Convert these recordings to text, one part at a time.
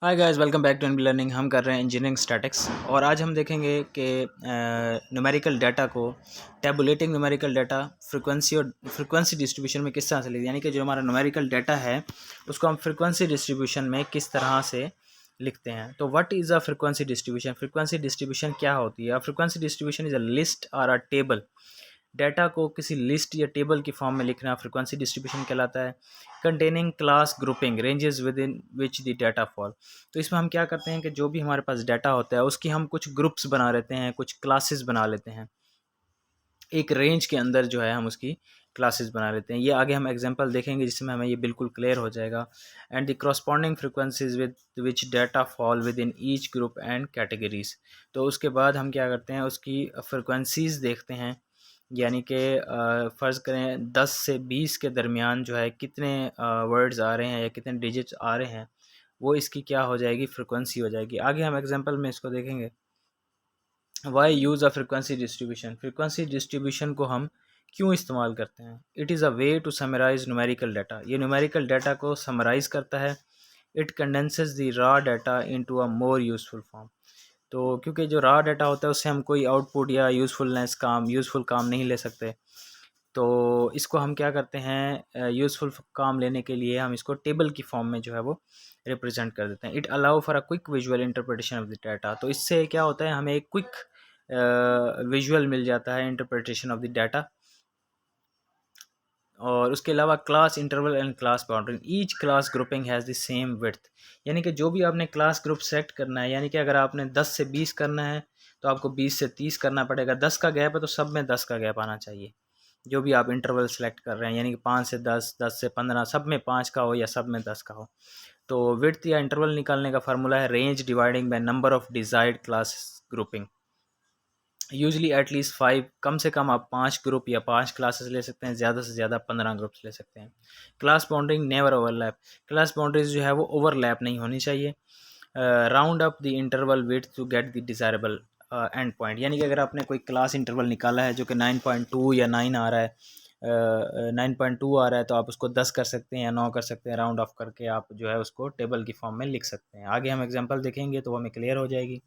Hi guys, welcome back to NB learning. हम कर रहे हैं इंजीनियरिंग स्टैटिक्स और आज हम देखेंगे कि न्यूमेरिकल डाटा को tabulating numerical data frequency distribution में किस तरह से लिखते हैं। यानी कि जो हमारा न्यूमेरिकल डाटा है उसको हम फ्रीक्वेंसी डिस्ट्रीब्यूशन में किस तरह से लिखते हैं। तो what is a frequency distribution? Frequency distribution क्या होती है? Frequency distribution is a list और अ टेबल। डाटा को किसी लिस्ट या टेबल की फॉर्म में लिखना फ्रीक्वेंसी डिस्ट्रीब्यूशन कहलाता है। Containing class grouping ranges with in which the data fall. तो इसमें हम क्या करते हैं कि जो भी हमारे पास डाटा होता है उसकी हम कुछ ग्रुप्स बना लेते हैं, कुछ क्लासेस बना लेते हैं। एक रेंज के अंदर जो है हम उसकी क्लासेस बना लेते हैं। ये आगे हम एग्जांपल देखेंगे जिसमें हमें ये बिल्कुल क्लियर हो जाएगा। And the corresponding frequencies with which data fall with in each group and categories. तो उसके बाद हम क्या करते हैं, उसकी फ्रिक्वेंसीज देखते हैं। यानी कि फ़र्ज़ करें 10 से 20 के दरमियान जो है कितने वर्ड्स आ रहे हैं या कितने डिजिट्स आ रहे हैं, वो इसकी क्या हो जाएगी, फ्रिक्वेंसी हो जाएगी। आगे हम एग्जांपल में इसको देखेंगे। Why use a frequency distribution. Frequency distribution को हम क्यों इस्तेमाल करते हैं? It is a way to summarise numerical data. ये न्यूमेरिकल डाटा को समराइज़ करता है। It condenses the raw data into a more useful form. तो क्योंकि जो रॉ डाटा होता है उससे हम कोई आउटपुट या यूज़फुल काम नहीं ले सकते। तो इसको हम क्या करते हैं, यूज़फुल काम लेने के लिए हम इसको टेबल की फॉर्म में जो है वो रिप्रेजेंट कर देते हैं। It allow for a quick visual interpretation of the data. तो इससे क्या होता है, हमें एक क्विक विजुअल मिल जाता है इंटरप्रिटेशन ऑफ द डाटा। और उसके अलावा class interval and class boundary. Each class grouping has the same width. यानी कि जो भी आपने क्लास ग्रुप सेट करना है, यानी कि अगर आपने 10 से 20 करना है तो आपको 20 से 30 करना पड़ेगा। 10 का गैप है तो सब में 10 का गैप आना चाहिए। जो भी आप इंटरवल सेलेक्ट कर रहे हैं, यानी कि 5 से 10, 10 से 15, सब में 5 का हो या सब में 10 का हो। तो विड्थ या इंटरवल निकालने का फार्मूला है range dividing by number of desired class grouping. Usually at least 5, कम से कम आप 5 ग्रुप या 5 क्लासेस ले सकते हैं, ज़्यादा से ज़्यादा 15 ग्रुप्स ले सकते हैं। Class boundaries never overlap. Class boundaries जो है वो ओवरलैप नहीं होनी चाहिए। Round up the interval width to get the desirable end point. यानी कि अगर आपने कोई क्लास इंटरवल निकाला है जो कि 9.2 या 9 आ रहा है, 9.2 आ रहा है, तो आप उसको 10 कर सकते हैं या 9 कर सकते हैं। राउंड ऑफ करके आप जो है उसको टेबल की फॉर्म में लिख सकते हैं। आगे हम एग्जांपल देखेंगे तो हमें क्लियर हो जाएगी।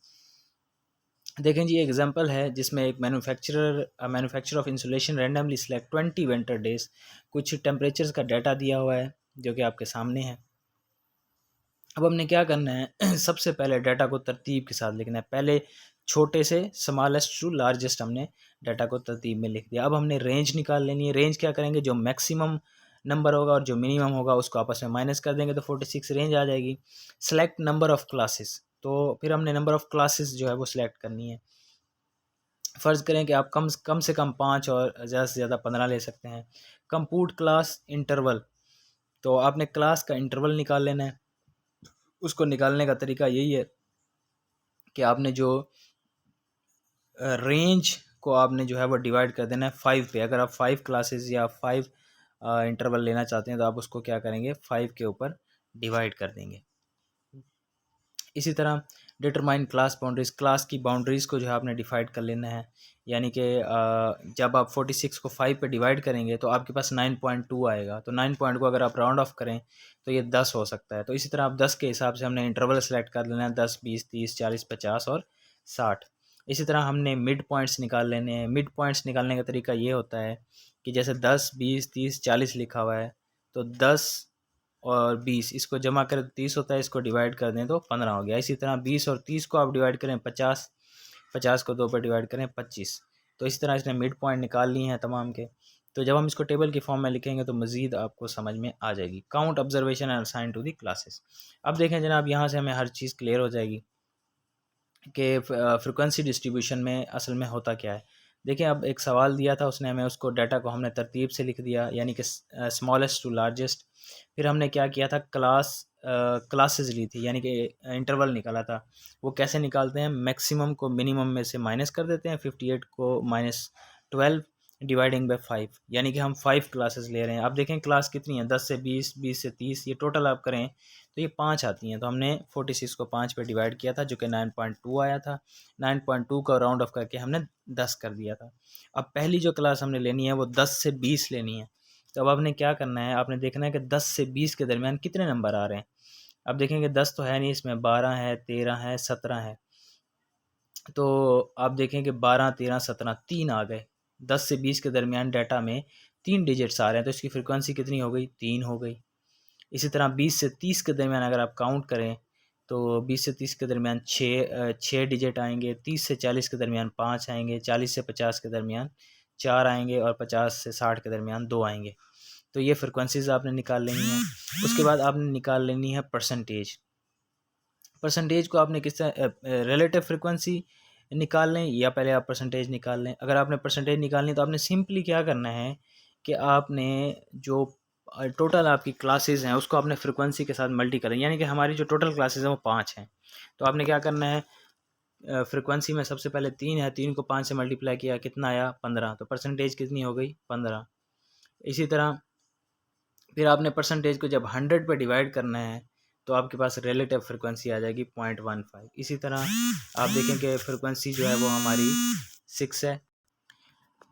देखें जी, एग्जांपल है जिसमें एक manufacture of insulation randomly select 20 winter days. कुछ टेम्परेचर्स का डाटा दिया हुआ है जो कि आपके सामने है। अब हमने क्या करना है सबसे पहले डाटा को तरतीब के साथ लिखना है। पहले छोटे से स्मॉलेस्ट टू लार्जेस्ट हमने डाटा को तरतीब में लिख दिया। अब हमने रेंज निकाल लेनी है। रेंज क्या करेंगे, जो मैक्सिमम नंबर होगा और जो मिनिमम होगा उसको आपस में माइनस कर देंगे तो 46 रेंज आ जाएगी। Select number of classes. तो फिर हमने नंबर ऑफ़ क्लासेस जो है वो सिलेक्ट करनी है। फ़र्ज़ करें कि आप कम से कम 5 और ज़्यादा से ज़्यादा 15 ले सकते हैं। Compute class interval. तो आपने क्लास का इंटरवल निकाल लेना है। उसको निकालने का तरीका यही है कि आपने जो रेंज को आपने जो है वो डिवाइड कर देना है 5 पे। अगर आप 5 क्लासेस या 5 इंटरवल लेना चाहते हैं तो आप उसको क्या करेंगे, 5 के ऊपर डिवाइड कर देंगे। इसी तरह डिटरमाइन क्लास बाउंड्रीज। क्लास की बाउंड्रीज़ को जो है आपने डिफाइड कर लेना है। यानी कि जब आप 46 को 5 पे डिवाइड करेंगे तो आपके पास 9.2 आएगा। तो 9 पॉइंट को अगर आप राउंड ऑफ करें तो ये 10 हो सकता है। तो इसी तरह आप 10 के हिसाब से हमने इंटरवल सेलेक्ट कर लेना है, 10, 20, 30, 40, 50 और 60। इसी तरह हमने मिड पॉइंट्स निकाल लेने हैं। मिड पॉइंट्स निकालने का तरीका ये होता है कि जैसे 10, 20, 30, 40 लिखा हुआ है तो 10 और 20 इसको जमा करें तो 30 होता है, इसको डिवाइड कर दें तो 15 हो गया। इसी तरह 20 और 30 को आप डिवाइड करें 50, 50 को 2 पर डिवाइड करें 25। तो इस तरह इसने मिड पॉइंट निकाल लिए हैं तमाम के। तो जब हम इसको टेबल की फॉर्म में लिखेंगे तो मज़ीद आपको समझ में आ जाएगी। Count observation and assign to the classes. अब देखें जनाब, यहाँ से हमें हर चीज़ क्लियर हो जाएगी कि फ्रिक्वेंसी डिस्ट्रीब्यूशन में असल में होता क्या है। देखिए, अब एक सवाल दिया था उसने हमें, उसको डाटा को हमने तरतीब से लिख दिया, यानी कि स्मॉलेस्ट टू लार्जेस्ट। फिर हमने क्या किया था, क्लासेस ली थी, यानी कि इंटरवल निकाला था। वो कैसे निकालते हैं, मैक्सिमम को मिनिमम में से माइनस कर देते हैं, 58 को -12 डिवाइडिंग बाय 5, यानी कि हम 5 क्लासेस ले रहे हैं। अब देखें क्लास कितनी है, 10 से 20, 20 से 30, ये टोटल आप करें तो ये 5 आती हैं। तो हमने 46 को 5 पे डिवाइड किया था जो कि 9.2 आया था। 9.2 का राउंड ऑफ करके हमने 10 कर दिया था। अब पहली जो क्लास हमने लेनी है वो 10 से 20 लेनी है। तो अब आपने क्या करना है, आपने देखना है कि 10 से 20 के दरमियान कितने नंबर आ रहे हैं। अब देखेंगे 10 तो है नहीं इसमें, 12 है, 13 है, 17 है। तो आप देखें कि 12, 13, 17 3 आ गए। 10 से 20 के दरमियान डाटा में 3 डिजिट्स आ रहे हैं, तो इसकी फ्रिक्वेंसी कितनी हो गई? 3 हो गई। इसी तरह 20 से 30 के दरमियान अगर आप काउंट करें तो 20 से 30 के दरमियान 6 डिजिट आएंगे। 30 से 40 के दरमियान 5 आएंगे। 40 से 50 के दरमियान 4 आएंगे और 50 से 60 के दरमियान 2 आएंगे। तो ये फ्रिक्वेंसीज आपने निकाल लेनी है। उसके बाद आपने निकाल लेनी है परसेंटेज। परसेंटेज को आपने किस तरह, रिलेटिव फ्रिक्वेंसी निकाल लें या पहले आप परसेंटेज निकाल लें। अगर आपने परसेंटेज निकालनी है तो आपने सिंपली क्या करना है कि आपने जो टोटल आपकी क्लासेस हैं उसको आपने फ्रिक्वेंसी के साथ मल्टी करें, यानी कि हमारी जो टोटल क्लासेस हैं वो 5 हैं। तो आपने क्या करना है, फ्रिक्वेंसी में सबसे पहले 3 है, 3 को 5 से मल्टीप्लाई किया, कितना आया? 15। तो परसेंटेज कितनी हो गई? 15। इसी तरह फिर आपने परसेंटेज को जब 100 पे डिवाइड करना है तो आपके पास रिलेटिव फ्रिक्वेंसी आ जाएगी 0.15। इसी तरह आप देखें कि फ्रिक्वेंसी जो है वो हमारी 6 है।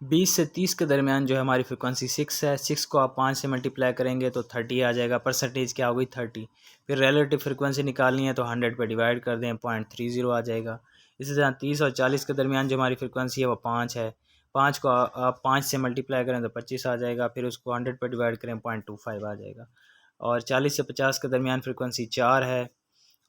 20 से 30 के दरमियान जो है हमारी फ्रिक्वेंसी 6 है। 6 को आप 5 से मल्टीप्लाई करेंगे तो 30 आ जाएगा। परसेंटेज क्या हो गई? 30। फिर रिलेटिव फ्रिक्वेंसी निकालनी है तो 100 पे डिवाइड कर दें, 0.30 आ जाएगा। इसी तरह 30 और 40 के दरमियान जो हमारी फ्रिक्वेंसी है वो 5 है। 5 को आप 5 से मल्टीप्लाई करें तो 25 आ जाएगा। फिर उसको 100 पे डिवाइड करें, 0.25 आ जाएगा। और 40 से 50 के दरमियान फ्रिक्वेंसी 4 है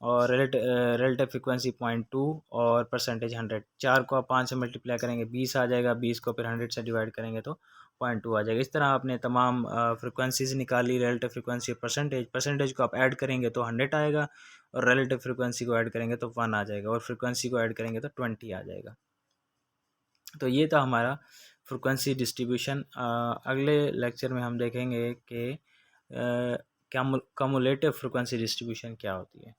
और रिलेटिव फ्रिक्वेंसी 0.2 और परसेंटेज 100। 4 को आप 5 से मल्टीप्लाई करेंगे 20 आ जाएगा। 20 को फिर 100 से डिवाइड करेंगे तो 0.2 आ जाएगा। इस तरह आपने तमाम फ्रिक्वेंसीज निकाली, रिलेटिव फ्रिक्वेंसी और परसेंटेज। परसेंटेज को आप ऐड करेंगे तो 100 आएगा और रिलेटिव फ्रिक्वेंसी को ऐड करेंगे तो 1 आ जाएगा और फ्रिक्वेंसी को ऐड करेंगे तो 20 आ जाएगा। तो ये था हमारा फ्रिक्वेंसी डिस्ट्रीब्यूशन। अगले लेक्चर में हम देखेंगे कि कम्युलेटिव फ्रिक्वेंसी डिस्ट्रीब्यूशन क्या होती है।